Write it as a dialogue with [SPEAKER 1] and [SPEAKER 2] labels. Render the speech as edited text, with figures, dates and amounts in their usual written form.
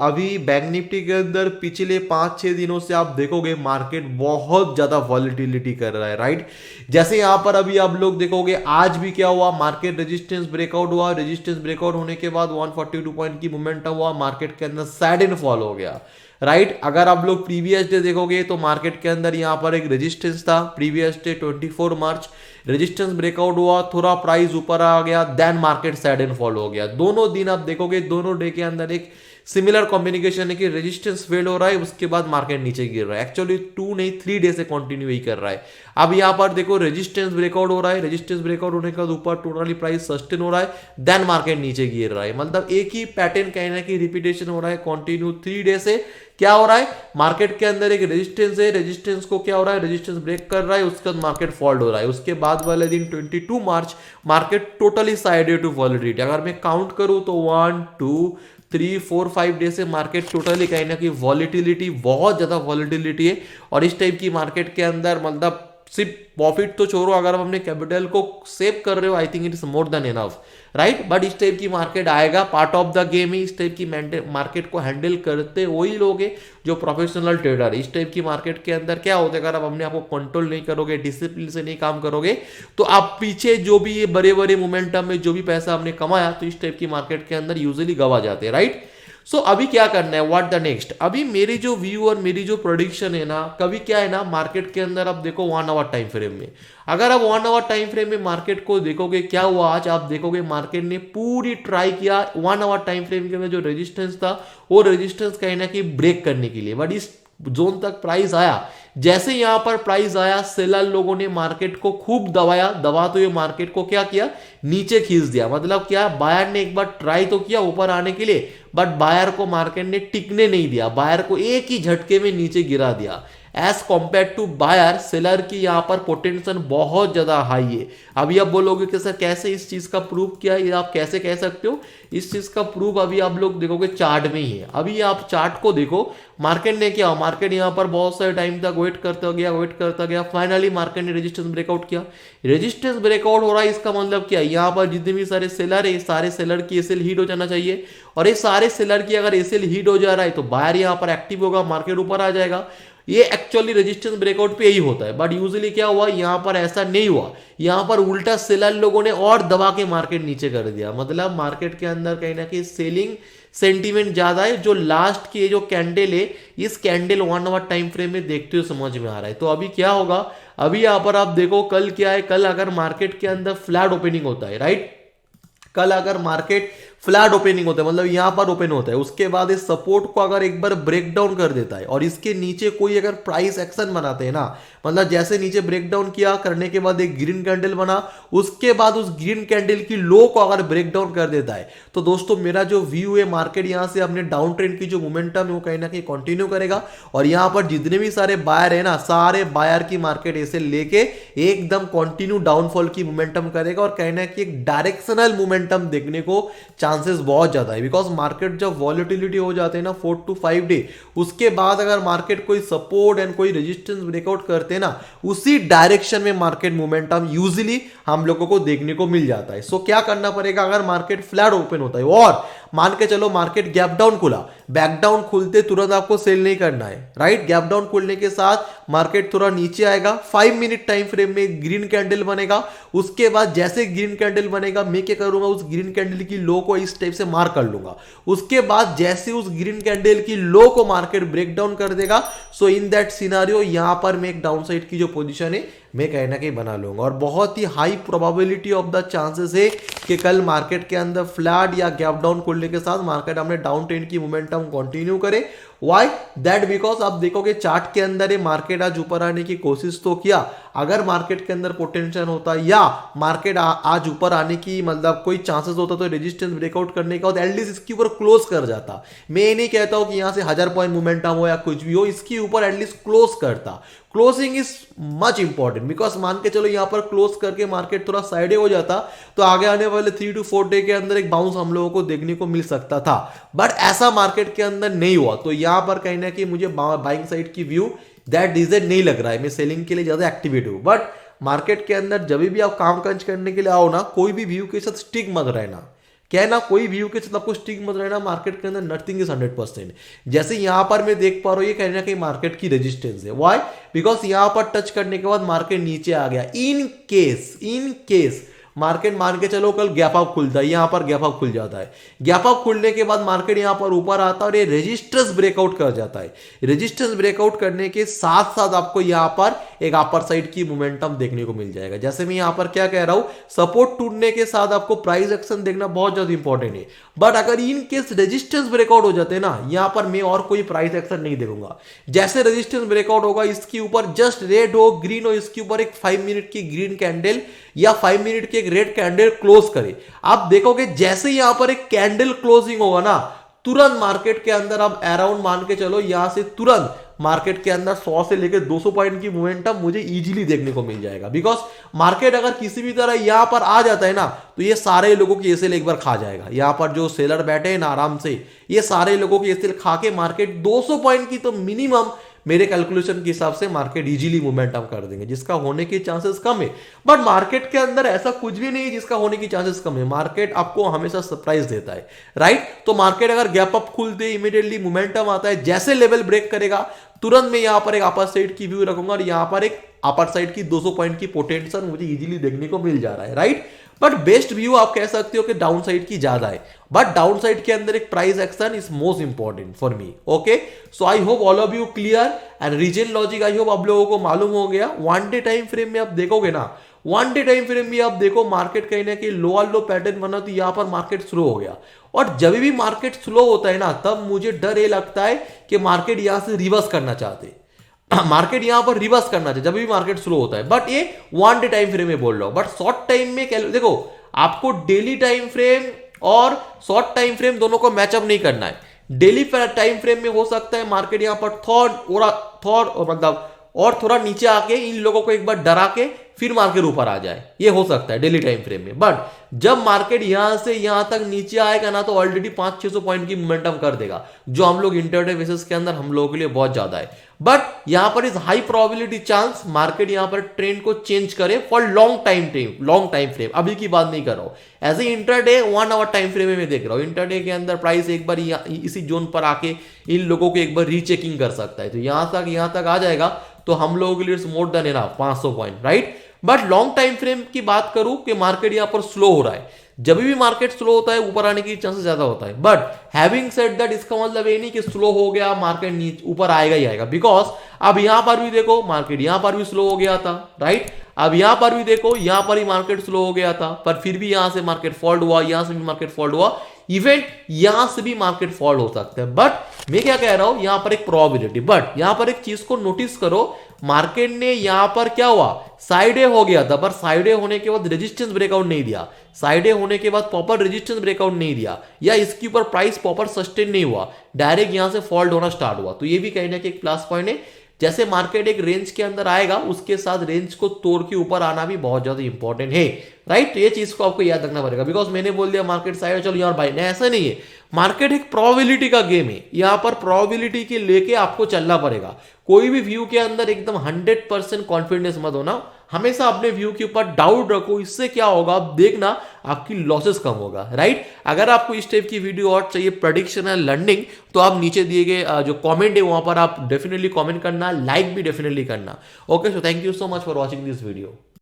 [SPEAKER 1] अभी bank Nifty के अंदर पिछले 5-6 दिनों से आप देखोगे मार्केट बहुत ज्यादा वॉलिटिलिटी कर रहा है, राइट। जैसे यहां पर अभी आप लोग देखोगे आज भी क्या हुआ, मार्केट रेजिस्टेंस ब्रेकआउट हुआ, रेजिस्टेंस ब्रेकआउट होने के बाद 142 पॉइंट की मूवमेंट हुआ, मार्केट के अंदर सडन फॉल हो गया, राइट। अगर आप लोग प्रीवियस डे देखोगे तो मार्केट के अंदर यहां पर एक रेजिस्टेंस था, प्रीवियस डे 24 मार्च रेजिस्टेंस ब्रेकआउट हुआ, थोड़ा प्राइस ऊपर आ गया, देन मार्केट सडन फॉल हो गया। दोनों दिन आप देखोगे दोनों डे के अंदर एक सिमिलर कॉम्बिनेशन है कि रेजिस्टेंस फेल हो रहा है, उसके बाद मार्केट नीचे गिर रहा है। एक्चुअली 2 नहीं 3 डे से कंटिन्यू ही कर रहा है। अब यहां पर देखो रेजिस्टेंस ब्रेकआउट हो रहा है, रेजिस्टेंस ब्रेकआउट होने के बाद ऊपर टोटली प्राइस सस्टेन हो रहा है, देन मार्केट नीचे गिर रहा है। मतलब एक ही पैटर्न कहना की रिपीटेशन हो रहा है कंटिन्यू 3 डे से। क्या हो रहा है, मार्केट के अंदर एक रेजिस्टेंस है, रेजिस्टेंस को क्या हो रहा है, रेजिस्टेंस ब्रेक कर रहा है, उसके बाद मार्केट फॉल हो रहा है। उसके बाद वाले दिन 22 March market totally sided to volatility. अगर मैं काउंट करूं तो 1 2 3 4 5 डे से मार्केट टोटली कहीं ना कहीं वॉलिटिलिटी, बहुत ज्यादा वॉलिटिलिटी है। और इस टाइप की मार्केट के अंदर मतलब सिर्फ प्रॉफिट तो छोड़ो, अगर आप अपने कैपिटल को सेव कर रहे हो I think it is more than enough, right. But इस टाइप की मार्केट आएगा, पार्ट ऑफ द गेम ही। इस टाइप की मार्केट को हैंडल करते वही लोग हैं जो प्रोफेशनल ट्रेडर। इस टाइप की मार्केट के अंदर क्या होता है, अगर आप अपने आप को कंट्रोल नहीं करोगे, डिसिप्लिन से नहीं काम करोगे, तो आप पीछे जो भी ये बड़े बड़े मोमेंटम में जो भी पैसा आपने कमाया तो इस टाइप की मार्केट के अंदर यूजुअली गवा जाते हैं, राइट। सो अभी क्या करना है, व्हाट द नेक्स्ट। अभी मेरी जो व्यू और मेरी जो प्रोडिक्शन है ना, कभी क्या है ना मार्केट के अंदर आप देखो 1 आवर टाइम फ्रेम में, अगर आप 1 आवर टाइम फ्रेम में मार्केट को देखोगे क्या हुआ, आज आप देखोगे मार्केट ने पूरी ट्राई किया 1 आवर टाइम फ्रेम के अंदर जो रेजिस्टेंस था वो रेजिस्टेंस कहीं ना कहीं ब्रेक करने के लिए, बट इस जोन तक प्राइस आया। जैसे यहां पर प्राइस आया, सेलर लोगों ने मार्केट को खूब दबाया, दबा तो ये मार्केट को क्या किया, नीचे खींच दिया। मतलब क्या, बायर ने एक बार ट्राई तो किया ऊपर आने के लिए, बट बायर को मार्केट ने टिकने नहीं दिया, बायर को एक ही झटके में नीचे गिरा दिया। As compare to buyer, seller की यहां पर पोटेंशियल बहुत ज्यादा हाई है। अभी आप बोलोगे कि सर कैसे इस चीज का प्रूव किया, ये आप कैसे कह सकते हो, इस चीज का प्रूफ अभी आप लोग देखोगे चार्ट में ही है। अभी आप चार्ट को देखो, मार्केट ने क्या, मार्केट यहां पर बहुत सारे टाइम तक वेट करता गया, फाइनली मार्केट ने रेजिस्टेंस ब्रेकआउट किया। रेजिस्टेंस ब्रेकआउट हो रहा है, इसका मतलब क्या, यहां पर जितने भी सारे सेलर है, सारे सेलर की एसएल हीट हो जाना चाहिए, और ये सारे सेलर की अगर एसएल हीट हो जा रहा है तो बायर यहां पर एक्टिव होगा, मार्केट ऊपर आ जाएगा। ये एक्चुअली रेजिस्टेंस ब्रेकआउट पे ही होता है, बट यूजुअली क्या हुआ, यहां पर ऐसा नहीं हुआ, यहां पर उल्टा सेलर लोगों ने और दबा के मार्केट नीचे कर दिया। मतलब मार्केट के अंदर कहीं ना कहीं सेलिंग सेंटीमेंट ज्यादा है। जो लास्ट की जो कैंडल है, इस कैंडल 1 आवर टाइम फ्रेम में देखते हुए समझ में आ रहा है। तो अभी क्या होगा, अभी यहां पर आप देखो कल क्या है, कल अगर मार्केट के अंदर फ्लैट ओपनिंग होता है, राइट, कल अगर मार्केट फ्लैट ओपनिंग होता है मतलब यहां पर ओपन होता है, उसके बाद इस सपोर्ट को अगर एक बार ब्रेक डाउन कर देता है और इसके नीचे कोई अगर प्राइस एक्शन बनाते हैं ना, मतलब जैसे नीचे ब्रेक डाउन किया, करने के बाद एक ग्रीन कैंडल बना, उसके बाद उस ग्रीन कैंडल की लो को अगर ब्रेक डाउन कर देता है, तो दोस्तों मेरा जो व्यू है, मार्केट यहां से अपने डाउन ट्रेंड की जो मोमेंटम है वो कहीं ना कहीं कंटिन्यू करेगा। और यहां पर जितने भी सारे बायर है ना, सारे बायर की मार्केट ऐसे लेके एकदम कंटिन्यू डाउनफॉल की मोमेंटम करेगा, और कहीं ना कहीं एक डायरेक्शनल मोमेंटम देखने को चांसेस बहुत ज्यादा है। बिकॉज मार्केट जब वॉलिटिलिटी हो जाते हैं ना 4 to 5 डे, उसके बाद अगर मार्केट कोई सपोर्ट एंड कोई रेजिस्टेंस ब्रेकआउट करते हैं ना, उसी डायरेक्शन में मार्केट मोमेंटम यूजुअली हम लोगों को देखने को मिल जाता है। सो क्या करना पड़ेगा, अगर मार्केट फ्लैट ओपन होता है और मान के चलो मार्केट गैप डाउन खुला, बैक डाउन खुलते तुरंत आपको सेल नहीं करना है, राइट। गैप डाउन खुलने के साथ मार्केट थोड़ा नीचे आएगा, 5 मिनट टाइम फ्रेम में ग्रीन कैंडल बनेगा, उसके बाद जैसे ग्रीन कैंडल बनेगा मैं क्या करूंगा, उस ग्रीन कैंडल की लो को इस टाइप से मार्क कर लूंगा। उसके बाद जैसे उस ग्रीन कैंडल की लो को मार्केट ब्रेक डाउन कर देगा, सो इन दैट सिनारियो यहां पर मैं एक डाउन साइड की जो पोजीशन है मैं कहीं ना कहीं बना लूंगा। और बहुत ही high probability of the chances है कि कल मार्केट के अंदर फ्लैट या गैप डाउन खोलने के साथ मार्केट अपने डाउन ट्रेंड की मोमेंटम कंटिन्यू करे। व्हाई दैट, बिकॉज आप देखोगे चार्ट के अंदर मार्केट आज ऊपर आने की कोशिश तो किया, अगर मार्केट के अंदर पोटेंशियल होता या मार्केट आज ऊपर आने की मतलब कोई चांसेस होता तो रेजिस्टेंस ब्रेकआउट करने का, एटलीस्ट इसके ऊपर क्लोज कर जाता। मैं ये नहीं कहता हूं कि यहां से 1000 पॉइंट मोमेंटम हो या कुछ भी हो, इसके ऊपर एटलीस्ट क्लोज करता। Closing is much important, because मान के चलो यहां पर क्लोज करके मार्केट थोड़ा साइडे हो जाता तो आगे आने वाले 3 to 4 डे के अंदर एक बाउंस हम लोगों को देखने को मिल सकता था, बट ऐसा मार्केट के अंदर नहीं हुआ। तो यहां पर कहीं ना कहीं मुझे बाइंग साइड की व्यू दैट डिजाइन नहीं लग रहा है, मैं सेलिंग के लिए ज्यादा एक्टिवेट हूं। बट मार्केट के अंदर जब भी आप काम काज करने के लिए आओ ना, कोई भी व्यू के साथ स्टिक मत रहना क्या है ना, कोई व्यू के साथ आपको स्टिक मत रहना, मार्केट के अंदर नथिंग इज 100%। जैसे यहां पर मैं देख पा रहा हूं, ये कहीं ना कहीं मार्केट की रेजिस्टेंस है। व्हाई? बिकॉज यहां पर टच करने के बाद मार्केट नीचे आ गया। इन केस मार्केट मान के चलो कल गैप अप खुलता है, यहां पर गैप अप खुल जाता है, गैप अप खुलने के बाद मार्केट यहां पर ऊपर आता है और ये रेजिस्टेंस ब्रेकआउट कर जाता है। रेजिस्टेंस ब्रेकआउट करने के साथ साथ आपको यहां पर एक अपर साइड की मोमेंटम देखने को मिल जाएगा। जैसे मैं यहां पर क्या कह रहा हूं, सपोर्ट टूटने के साथ आपको प्राइस एक्शन देखना बहुत ज्यादा इंपॉर्टेंट है। बट अगर इन केस रेजिस्टेंस ब्रेकआउट हो जाते हैं ना, यहां पर मैं और कोई प्राइस एक्शन नहीं देखूंगा। जैसे रेजिस्टेंस ब्रेकआउट होगा, इसके ऊपर जस्ट रेड हो ग्रीन हो, इसके ऊपर एक 5 मिनट की ग्रीन कैंडल या 5 मिनट की एक रेड कैंडल क्लोज करे, आप देखोगे जैसे यहां पर एक कैंडल क्लोजिंग होगा ना, तुरंत मार्केट के अंदर आप अराउंड मान के चलो यहां से तुरंत मार्केट के अंदर 100 से लेकर 200 पॉइंट की मोमेंटम मुझे इजीली देखने को मिल जाएगा। बिकॉज मार्केट अगर किसी भी तरह यहां पर आ जाता है ना, तो ये सारे लोगों की एसएल एक बार खा जाएगा। यहां पर जो सेलर बैठे हैं ना आराम से, ये सारे लोगों की एसएल खा के मार्केट 200 पॉइंट की तो मिनिमम मेरे कैलकुलेशन के हिसाब से मार्केट इजीली मोमेंटम कर देंगे, जिसका होने के चांसेस कम है। बट मार्केट के अंदर ऐसा कुछ भी नहीं है जिसका होने की चांसेस कम है। मार्केट आपको हमेशा सरप्राइज देता है, राइट? तो मार्केट अगर गैप अप खुलते इमीडिएटली मोमेंटम आता है, जैसे लेवल ब्रेक करेगा तुरंत मैं यहां पर एक अपर साइड की व्यू रखूंगा और यहां पर एक अपर साइड की 200 पॉइंट की पोटेंशियल मुझे इजीली देखने को मिल जा रहा है, राइट? बट बेस्ट व्यू आप कह सकते हो कि डाउन साइड की ज्यादा है, बट डाउन साइड के अंदर एक price action is most important for me. Okay, so I hope all of you clear and reason logic I hope आप लोगों को मालूम हो गया। 1 डे टाइम फ्रेम में आप देखोगे ना, 1 डे टाइम फ्रेम में आप देखो मार्केट कहीं ना कहीं लोअर लो पैटर्न बना, तो यहां पर मार्केट स्लो हो गया। और जब भी मार्केट स्लो होता है ना, तब मुझे डर ये लगता है कि मार्केट यहां से रिवर्स करना चाहते हैं, मार्केट यहां पर रिवर्स करना चाहिए जब भी मार्केट स्लो होता है। बट ये 1 डे टाइम फ्रेम में बोल रहा हूं। बट शॉर्ट टाइम में देखो, आपको डेली टाइम फ्रेम और शॉर्ट टाइम फ्रेम दोनों को मैचअप नहीं करना है। डेली टाइम फ्रेम में हो सकता है मार्केट यहां पर मतलब और थोड़ा नीचे आके इन लोगों को एक बार डरा के फिर मार्केट ऊपर आ जाए, ये हो सकता है डेली टाइम फ्रेम में। बट जब मार्केट यहां से यहां तक नीचे आएगा ना, तो ऑलरेडी 500-600 पॉइंट की मोमेंटम कर देगा, जो हम लोग इंटरडे बेसिस के अंदर हम लोगों के लिए बहुत ज्यादा है। बट यहां पर is high probability chance market यहां पर ट्रेंड को चेंज करे फॉर लॉन्ग टाइम फ्रेम, अभी की बात नहीं कर रहा हूं। As a intraday 1 hour time frame में मैं देख रहा हूं, इंटरडे के अंदर प्राइस एक बार इसी जोन पर आके इन लोगों को एक बार रीचेकिंग कर सकता है। तो यहां तक आ जाएगा तो हम लोगों के लिए it's more than enough 500 point, right? But long time frame की बात करूं कि मार्केट यहां पर स्लो हो रहा है, जब भी मार्केट स्लो होता है ऊपर आने की चांसेस ज्यादा होता है। बट हैविंग सेड दैट, इसका मतलब ये नहीं कि स्लो हो गया मार्केट नीचे ऊपर आएगा ही आएगा। बिकॉज अब यहां पर भी देखो मार्केट यहां पर भी स्लो हो गया था, राइट? अब यहां पर भी देखो यहां पर ही मार्केट स्लो हो गया था, पर फिर भी यहां से मार्केट फॉल्ट हुआ, यहां से भी मार्केट फॉल्ट हुआ, इवेंट यहां से भी मार्केट फॉल हो सकता है। बट मैं क्या कह रहा हूं, यहां पर एक प्रोबेबिलिटी, बट यहां पर एक चीज को नोटिस करो, मार्केट ने यहां पर क्या हुआ, साइडे हो गया था, पर साइडे होने के बाद रेजिस्टेंस ब्रेकआउट नहीं दिया, साइडे होने के बाद प्रॉपर रेजिस्टेंस ब्रेकआउट नहीं दिया, या इसके ऊपर प्राइस प्रॉपर सस्टेन नहीं हुआ, डायरेक्ट यहां से फॉल्ट होना स्टार्ट हुआ। तो ये भी कहीं ना कहीं एक प्लस पॉइंट है। जैसे मार्केट एक रेंज के अंदर आएगा, उसके साथ रेंज को तोड़ के ऊपर आना भी बहुत ज्यादा इंपॉर्टेंट है, राइट? तो ये चीज को आपको याद रखना पड़ेगा। बिकॉज मैंने बोल दिया मार्केट साइड चलो यार भाई, नहीं ऐसा नहीं है। मार्केट एक प्रोबेबिलिटी का गेम है, यहां पर प्रोबेबिलिटी के लेके आपको चलना पड़ेगा। कोई भी व्यू के अंदर एकदम 100% कॉन्फिडेंस मत होना, हमेशा अपने व्यू के ऊपर डाउट रखो। इससे क्या होगा आप देखना, आपकी लॉसेस कम होगा, राइट? अगर आपको इस टाइप की वीडियो और चाहिए प्रेडिक्शन एंड लर्निंग, तो आप नीचे दिए गए जो कमेंट है वहां पर आप डेफिनेटली कमेंट करना, लाइक भी डेफिनेटली करना। Okay, so thank you so much for watching this video.